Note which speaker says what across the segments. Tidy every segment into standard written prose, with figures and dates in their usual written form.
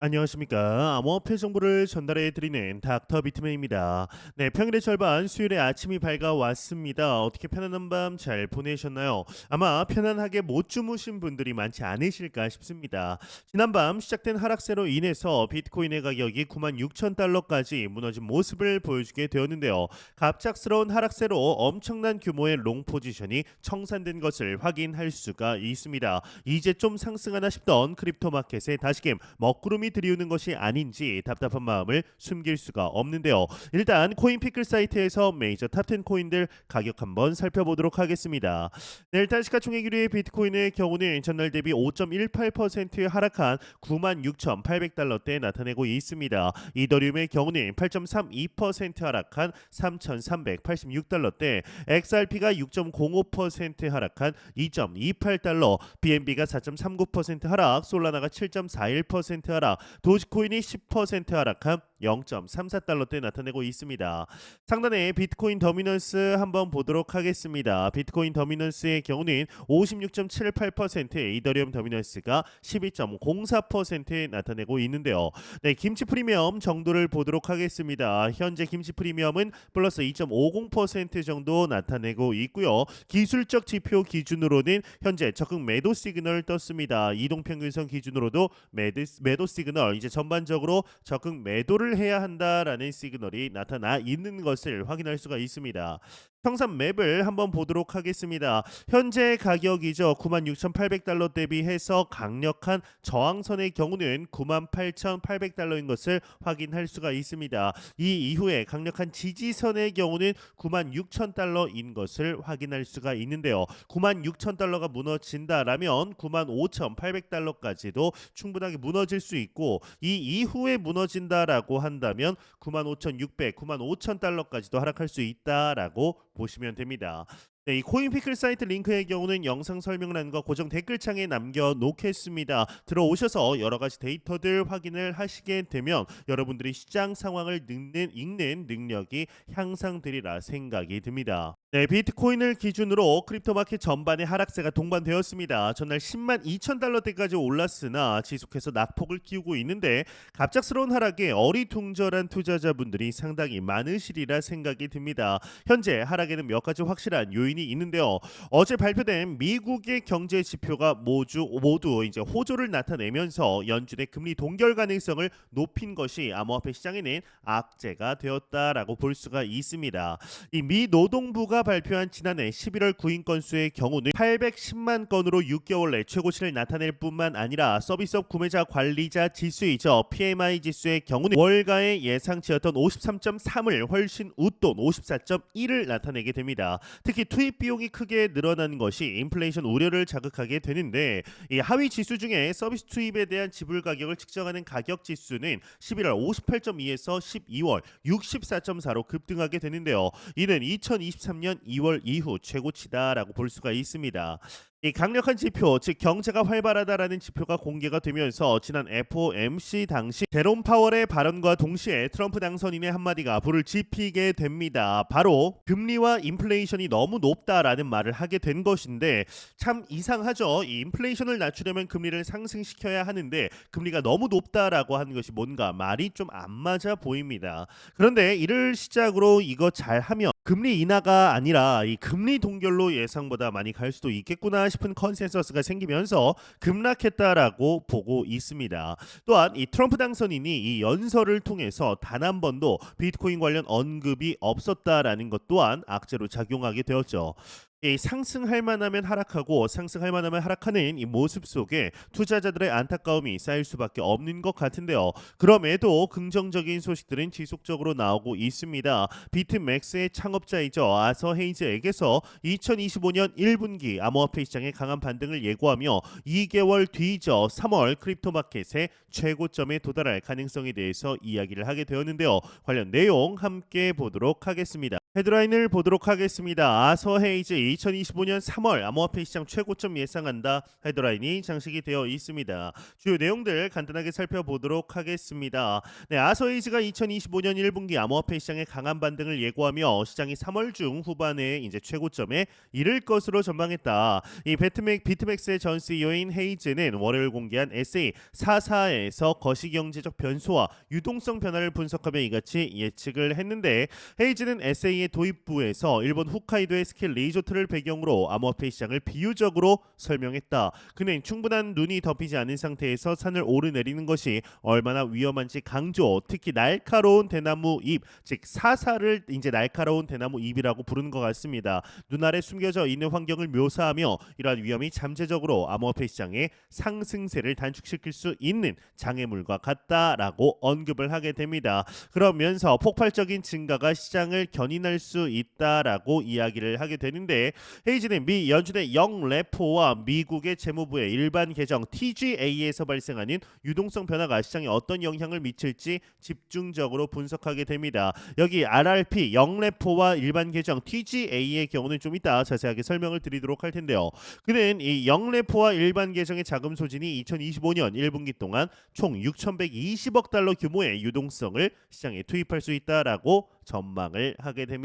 Speaker 1: 안녕하십니까. 암호화폐 정보를 전달해 드리는 닥터 비트맨입니다. 네, 평일의 절반, 수요일에 아침이 밝아왔습니다. 어떻게 편안한 밤 잘 보내셨나요? 아마 편안하게 못 주무신 분들이 많지 않으실까 싶습니다. 지난밤 시작된 하락세로 인해서 비트코인의 가격이 9만 6천 달러까지 무너진 모습을 보여주게 되었는데요. 갑작스러운 하락세로 엄청난 규모의 롱 포지션이 청산된 것을 확인할 수가 있습니다. 이제 좀 상승하나 싶던 크립토 마켓에 다시금 먹구름이 들이우는 것이 아닌지 답답한 마음을 숨길 수가 없는데요. 일단 코인피클 사이트에서 메이저 탑10 코인들 가격 한번 살펴보도록 하겠습니다. 네, 일단 시가총액 1위의 비트코인의 경우는 전날 대비 5.18% 하락한 96,800달러대에 나타내고 있습니다. 이더리움의 경우는 8.32% 하락한 3,386달러대, XRP가 6.05% 하락한 2.28달러, BNB가 4.39% 하락, 솔라나가 7.41% 하락, 도지코인이 10% 하락한 0.34달러대 나타내고 있습니다. 상단에 비트코인 더미넌스 한번 보도록 하겠습니다. 비트코인 더미넌스의 경우는 56.78%, 이더리움 더미넌스가 12.04%에 나타내고 있는데요. 네, 김치 프리미엄 정도를 보도록 하겠습니다. 현재 김치 프리미엄은 플러스 2.50% 정도 나타내고 있고요. 기술적 지표 기준으로는 현재 적극 매도 시그널 떴습니다. 이동평균선 기준으로도 매도 시그널, 이제 전반적으로 적극 매도를 해야 한다라는 시그널이 나타나 있는 것을 확인할 수가 있습니다. 평산 맵을 한번 보도록 하겠습니다. 현재 가격이죠. 96,800달러 대비해서 강력한 저항선의 경우는 98,800달러인 것을 확인할 수가 있습니다. 이 이후에 강력한 지지선의 경우는 96,000달러인 것을 확인할 수가 있는데요. 96,000달러가 무너진다라면 95,800달러까지도 충분하게 무너질 수 있고, 이 이후에 무너진다라고 한다면 95,600, 95,000달러까지도 하락할 수 있다라고 보시면 됩니다. 네, 이 코인피클 사이트 링크의 경우는 영상 설명란과 고정 댓글창에 남겨 놓겠습니다. 들어오셔서 여러 가지 데이터들 확인을 하시게 되면 여러분들이 시장 상황을 읽는 능력이 향상되리라 생각이 듭니다. 네, 비트코인을 기준으로 크립토 마켓 전반의 하락세가 동반되었습니다. 전날 10만 2천 달러대까지 올랐으나 지속해서 낙폭을 키우고 있는데, 갑작스러운 하락에 어리둥절한 투자자분들이 상당히 많으시리라 생각이 듭니다. 현재 하락에는 몇 가지 확실한 요인이 있는데요. 어제 발표된 미국의 경제 지표가 모두 이제 호조를 나타내면서 연준의 금리 동결 가능성을 높인 것이 암호화폐 시장에는 악재가 되었다라고 볼 수가 있습니다. 이 미 노동부가 발표한 지난해 11월 구인 건수의 경우는 810만 건으로 6개월 내 최고치를 나타낼 뿐만 아니라 서비스업 구매자 관리자 지수이죠. PMI 지수의 경우는 월가의 예상치였던 53.3을 훨씬 웃돈 54.1을 나타내게 됩니다. 특히 투입 비용이 크게 늘어난 것이 인플레이션 우려를 자극하게 되는데, 이 하위 지수 중에 서비스 투입에 대한 지불 가격을 측정하는 가격 지수는 11월 58.2에서 12월 64.4로 급등하게 되는데요. 이는 2023년 2월 이후 최고치다라고 볼 수가 있습니다. 이 강력한 지표, 즉 경제가 활발하다라는 지표가 공개가 되면서 지난 FOMC 당시 제롬 파월의 발언과 동시에 트럼프 당선인의 한마디가 불을 지피게 됩니다. 바로 금리와 인플레이션이 너무 높다라는 말을 하게 된 것인데, 참 이상하죠. 이 인플레이션을 낮추려면 금리를 상승시켜야 하는데 금리가 너무 높다라고 하는 것이 뭔가 말이 좀 안 맞아 보입니다. 그런데 이를 시작으로 이거 잘하면 금리 인하가 아니라 이 금리 동결로 예상보다 많이 갈 수도 있겠구나 싶은 컨센서스가 생기면서 급락했다라고 보고 있습니다. 또한 이 트럼프 당선인이 이 연설을 통해서 단 한 번도 비트코인 관련 언급이 없었다라는 것 또한 악재로 작용하게 되었죠. 이 상승할 만하면 하락하고 상승할 만하면 하락하는 이 모습 속에 투자자들의 안타까움이 쌓일 수밖에 없는 것 같은데요. 그럼에도 긍정적인 소식들은 지속적으로 나오고 있습니다. 비트맥스의 창업자이죠. 아서 헤이즈에게서 2025년 1분기 암호화폐 시장의 강한 반등을 예고하며 2개월 뒤죠. 3월 크립토 마켓의 최고점에 도달할 가능성에 대해서 이야기를 하게 되었는데요. 관련 내용 함께 보도록 하겠습니다. 헤드라인을 보도록 하겠습니다. 아서 헤이즈 2025년 3월 암호화폐 시장 최고점 예상한다. 헤드라인이 장식이 되어 있습니다. 주요 내용들 간단하게 살펴보도록 하겠습니다. 네, 아서 헤이즈가 2025년 1분기 암호화폐 시장의 강한 반등을 예고하며 시장이 3월 중 후반에 이제 최고점에 이를 것으로 전망했다. 이 비트맥스의 전 CEO인 헤이즈는 월요일 공개한 SA 44에서 거시경제적 변수와 유동성 변화를 분석하며 이같이 예측을 했는데, 헤이즈는 SA의 도입부에서 일본 홋카이도의 스키 리조트를 배경으로 암호화폐 시장을 비유적으로 설명했다. 그는 충분한 눈이 덮이지 않은 상태에서 산을 오르내리는 것이 얼마나 위험한지 강조, 특히 날카로운 대나무 잎, 즉 사사를 이제 날카로운 대나무 잎이라고 부르는 것 같습니다. 눈 아래 숨겨져 있는 환경을 묘사하며 이러한 위험이 잠재적으로 암호화폐 시장의 상승세를 단축시킬 수 있는 장애물과 같다라고 언급을 하게 됩니다. 그러면서 폭발적인 증가가 시장을 견인할 수 있다라고 이야기를 하게 되는데, 헤이즈는 미 연준의 영레포와 미국의 재무부의 일반 계정 TGA에서 발생하는 유동성 변화가 시장에 어떤 영향을 미칠지 집중적으로 분석하게 됩니다. 여기 RRP 영레포와 일반 계정 TGA의 경우는 좀 이따 자세하게 설명을 드리도록 할 텐데요. 그는 이 영레포와 일반 계정의 자금 소진이 2025년 1분기 동안 총 6,120억 달러 규모의 유동성을 시장에 투입할 수 있다라고 전망을 하게 됩니다.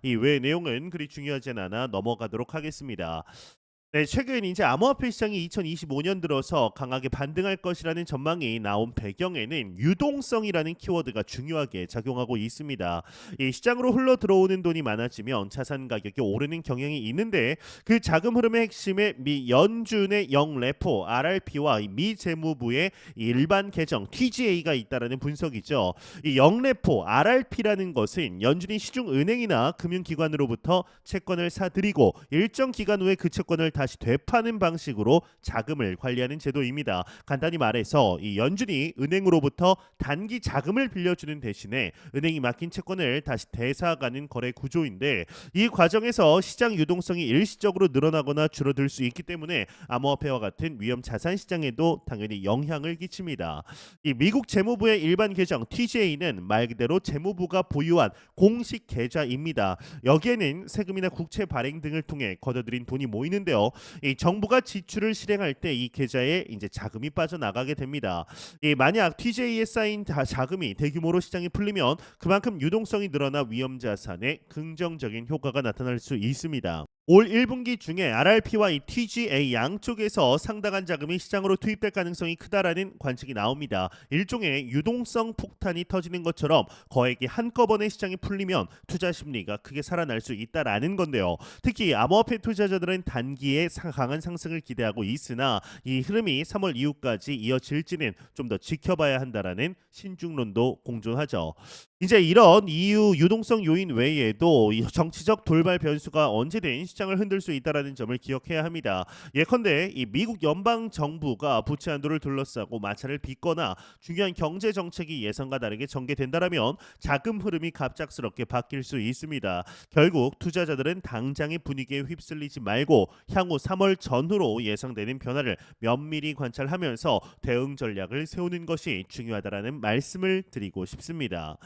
Speaker 1: 이 외 내용은 그리 중요하진 않아 넘어가도록 하겠습니다. 네, 최근 이제 암호화폐 시장이 2025년 들어서 강하게 반등할 것이라는 전망이 나온 배경에는 유동성이라는 키워드가 중요하게 작용하고 있습니다. 이 시장으로 흘러 들어오는 돈이 많아지면 자산 가격이 오르는 경향이 있는데, 그 자금 흐름의 핵심에 미 연준의 영레포 RRP와 미 재무부의 일반 계정 TGA가 있다라는 분석이죠. 이 영레포 RRP라는 것은 연준이 시중 은행이나 금융기관으로부터 채권을 사들이고 일정 기간 후에 그 채권을 다시 되파는 방식으로 자금을 관리하는 제도입니다. 간단히 말해서 이 연준이 은행으로부터 단기 자금을 빌려주는 대신에 은행이 맡긴 채권을 다시 되사가는 거래 구조인데, 이 과정에서 시장 유동성이 일시적으로 늘어나거나 줄어들 수 있기 때문에 암호화폐와 같은 위험 자산 시장에도 당연히 영향을 끼칩니다. 이 미국 재무부의 일반 계정 TGA는 말 그대로 재무부가 보유한 공식 계좌입니다. 여기에는 세금이나 국채 발행 등을 통해 거둬들인 돈이 모이는데요. 이 정부가 지출을 실행할 때 이 계좌에 이제 자금이 빠져나가게 됩니다. 이 만약 TJ에 쌓인 자금이 대규모로 시장에 풀리면 그만큼 유동성이 늘어나 위험 자산에 긍정적인 효과가 나타날 수 있습니다. 올 1분기 중에 RRP와 이 TGA 양쪽에서 상당한 자금이 시장으로 투입될 가능성이 크다라는 관측이 나옵니다. 일종의 유동성 폭탄이 터지는 것처럼 거액이 한꺼번에 시장에 풀리면 투자 심리가 크게 살아날 수 있다라는 건데요. 특히 암호화폐 투자자들은 단기에 강한 상승을 기대하고 있으나 이 흐름이 3월 이후까지 이어질지는 좀 더 지켜봐야 한다라는 신중론도 공존하죠. 이제 이런 이유 유동성 요인 외에도 이 정치적 돌발 변수가 언제든 시장을 흔들 수 있다라는 점을 기억해야 합니다. 예컨대 이 미국 연방 정부가 부채 한도를 둘러싸고 마찰을 빚거나 중요한 경제 정책이 예상과 다르게 전개된다라면 자금 흐름이 갑작스럽게 바뀔 수 있습니다. 결국 투자자들은 당장의 분위기에 휩쓸리지 말고 향후 3월 전후로 예상되는 변화를 면밀히 관찰하면서 대응 전략을 세우는 것이 중요하다라는 말씀을 드리고 싶습니다.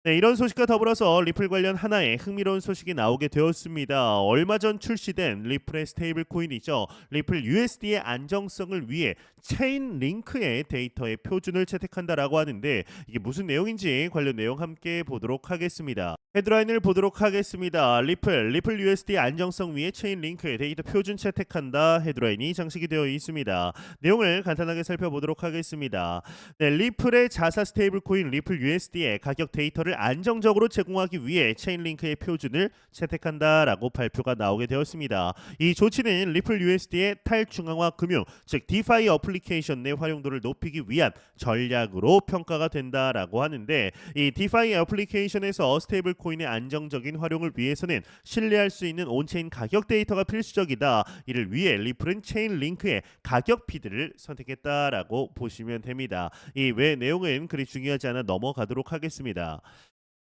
Speaker 1: 네, 이런 소식과 더불어서 리플 관련 하나의 흥미로운 소식이 나오게 되었습니다. 얼마 전 출시된 리플의 스테이블 코인이죠. 리플 USD의 안정성을 위해 체인 링크의 데이터의 표준을 채택한다라고 하는데, 이게 무슨 내용인지 관련 내용 함께 보도록 하겠습니다. 헤드라인을 보도록 하겠습니다. 리플 USD 안정성 위에 체인 링크의 데이터 표준 채택한다. 헤드라인이 장식이 되어 있습니다. 내용을 간단하게 살펴보도록 하겠습니다. 네, 리플의 자사 스테이블 코인 리플 USD의 가격 데이터를 안정적으로 제공하기 위해 체인링크의 표준을 채택한다라고 발표가 나오게 되었습니다. 이 조치는 리플 USD의 탈중앙화 금융, 즉 DeFi 어플리케이션 내 활용도를 높이기 위한 전략으로 평가가 된다라고 하는데, 이 DeFi 어플리케이션에서 스테이블 코인의 안정적인 활용을 위해서는 신뢰할 수 있는 온체인 가격 데이터가 필수적이다. 이를 위해 리플은 체인링크의 가격 피드를 선택했다라고 보시면 됩니다. 이 외 내용은 그리 중요하지 않아 넘어가도록 하겠습니다.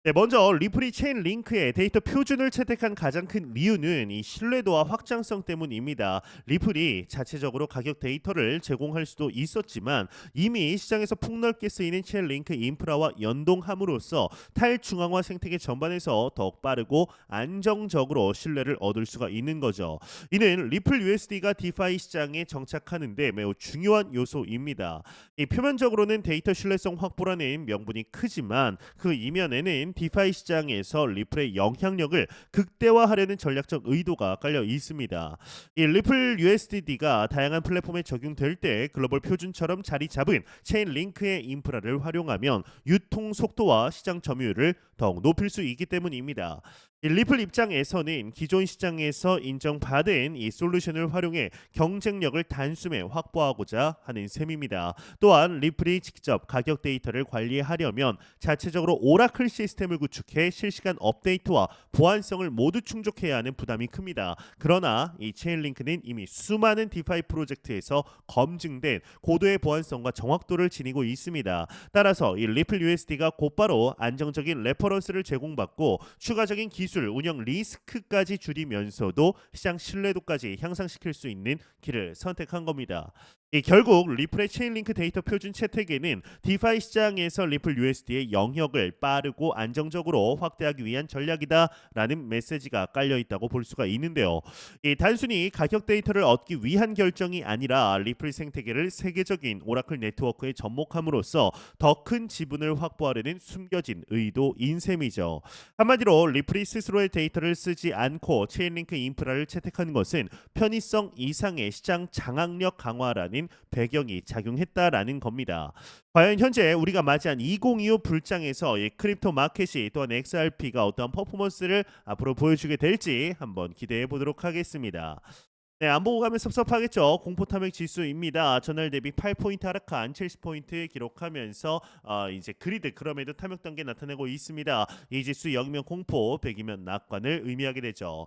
Speaker 1: 네, 먼저 리플이 체인 링크의 데이터 표준을 채택한 가장 큰 이유는 이 신뢰도와 확장성 때문입니다. 리플이 자체적으로 가격 데이터를 제공할 수도 있었지만 이미 시장에서 폭넓게 쓰이는 체인 링크 인프라와 연동함으로써 탈중앙화 생태계 전반에서 더욱 빠르고 안정적으로 신뢰를 얻을 수가 있는 거죠. 이는 리플 USD가 디파이 시장에 정착하는데 매우 중요한 요소입니다. 이 표면적으로는 데이터 신뢰성 확보라는 명분이 크지만 그 이면에는 디파이 시장에서 리플의 영향력을 극대화하려는 전략적 의도가 깔려 있습니다. 이 리플 USD가 다양한 플랫폼에 적용될 때 글로벌 표준처럼 자리 잡은 체인 링크의 인프라를 활용하면 유통 속도와 시장 점유율을 더욱 높일 수 있기 때문입니다. 이 리플 입장에서는 기존 시장에서 인정받은 이 솔루션을 활용해 경쟁력을 단숨에 확보하고자 하는 셈입니다. 또한 리플이 직접 가격 데이터를 관리하려면 자체적으로 오라클 시스템을 구축해 실시간 업데이트와 보안성을 모두 충족해야 하는 부담이 큽니다. 그러나 이 체인링크는 이미 수많은 디파이 프로젝트에서 검증된 고도의 보안성과 정확도를 지니고 있습니다. 따라서 이 리플 USD가 곧바로 안정적인 레퍼런스를 제공받고 추가적인 기술 운영 리스크까지 줄이면서도 시장 신뢰도까지 향상시킬 수 있는 길을 선택한 겁니다. 결국 리플의 체인링크 데이터 표준 채택에는 디파이 시장에서 리플 USD의 영역을 빠르고 안정적으로 확대하기 위한 전략이다라는 메시지가 깔려 있다고 볼 수가 있는데요. 단순히 가격 데이터를 얻기 위한 결정이 아니라 리플 생태계를 세계적인 오라클 네트워크에 접목함으로써 더 큰 지분을 확보하려는 숨겨진 의도인 셈이죠. 한마디로 리플이 스스로의 데이터를 쓰지 않고 체인링크 인프라를 채택한 것은 편의성 이상의 시장 장악력 강화라는 배경이 작용했다라는 겁니다. 과연 현재 우리가 맞이한 2025 불장에서 이 크립토 마켓이 또한 XRP가 어떠한 퍼포먼스를 앞으로 보여주게 될지 한번 기대해 보도록 하겠습니다. 네, 안 보고 가면 섭섭하겠죠. 공포 탐욕 지수입니다. 전날 대비 8포인트 하락한 70포인트 기록하면서 이제 그리드 그럼에도 탐욕 단계 나타내고 있습니다. 이 지수 0이면 공포, 100이면 낙관을 의미하게 되죠.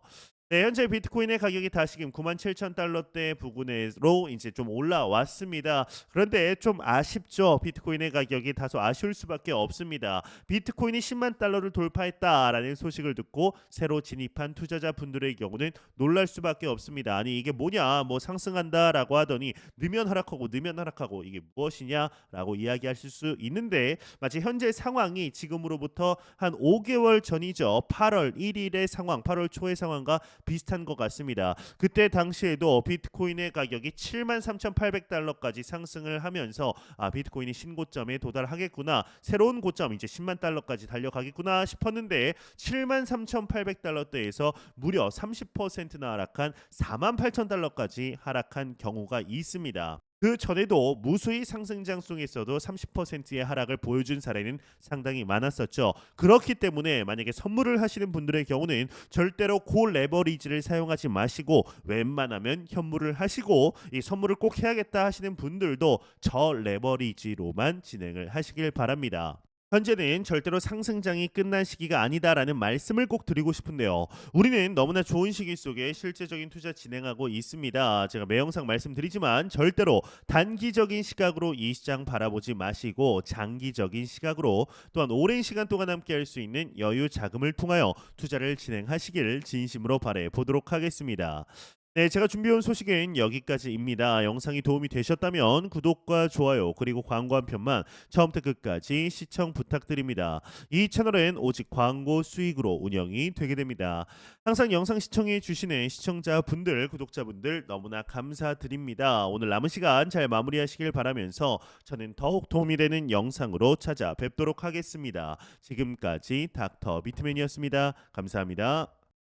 Speaker 1: 네, 현재 비트코인의 가격이 다시금 97,000달러대 부근으로 이제 좀 올라왔습니다. 그런데 좀 아쉽죠. 비트코인의 가격이 다소 아쉬울 수밖에 없습니다. 비트코인이 10만 달러를 돌파했다라는 소식을 듣고 새로 진입한 투자자분들의 경우는 놀랄 수밖에 없습니다. 아니 이게 뭐냐? 뭐 상승한다라고 하더니 느면 하락하고 이게 무엇이냐라고 이야기하실 수 있는데 마치 현재 상황이 지금으로부터 한 5개월 전이죠. 8월 1일의 상황, 8월 초의 상황과 비슷한 것 같습니다. 그때 당시에도 비트코인의 가격이 73,800달러까지 상승을 하면서 비트코인이 신고점에 도달하겠구나, 새로운 고점 이제 10만 달러까지 달려가겠구나 싶었는데 73,800달러대에서 무려 30%나 하락한 48,000달러까지 하락한 경우가 있습니다. 그 전에도 무수히 상승장속에서도 30%의 하락을 보여준 사례는 상당히 많았었죠. 그렇기 때문에 만약에 선물을 하시는 분들의 경우는 절대로 고 레버리지를 사용하지 마시고 웬만하면 현물을 하시고 이 선물을 꼭 해야겠다 하시는 분들도 저 레버리지로만 진행을 하시길 바랍니다. 현재는 절대로 상승장이 끝난 시기가 아니다라는 말씀을 꼭 드리고 싶은데요. 우리는 너무나 좋은 시기 속에 실제적인 투자 진행하고 있습니다. 제가 매 영상 말씀드리지만 절대로 단기적인 시각으로 이 시장 바라보지 마시고 장기적인 시각으로 또한 오랜 시간 동안 함께 할 수 있는 여유 자금을 통하여 투자를 진행하시길 진심으로 바래 보도록 하겠습니다. 네, 제가 준비해온 소식은 여기까지입니다. 영상이 도움이 되셨다면 구독과 좋아요 그리고 광고 한 편만 처음부터 끝까지 시청 부탁드립니다. 이 채널은 오직 광고 수익으로 운영이 되게 됩니다. 항상 영상 시청해 주시는 시청자분들, 구독자분들 너무나 감사드립니다. 오늘 남은 시간 잘 마무리하시길 바라면서 저는 더욱 도움이 되는 영상으로 찾아뵙도록 하겠습니다. 지금까지 닥터 비트맨이었습니다. 감사합니다.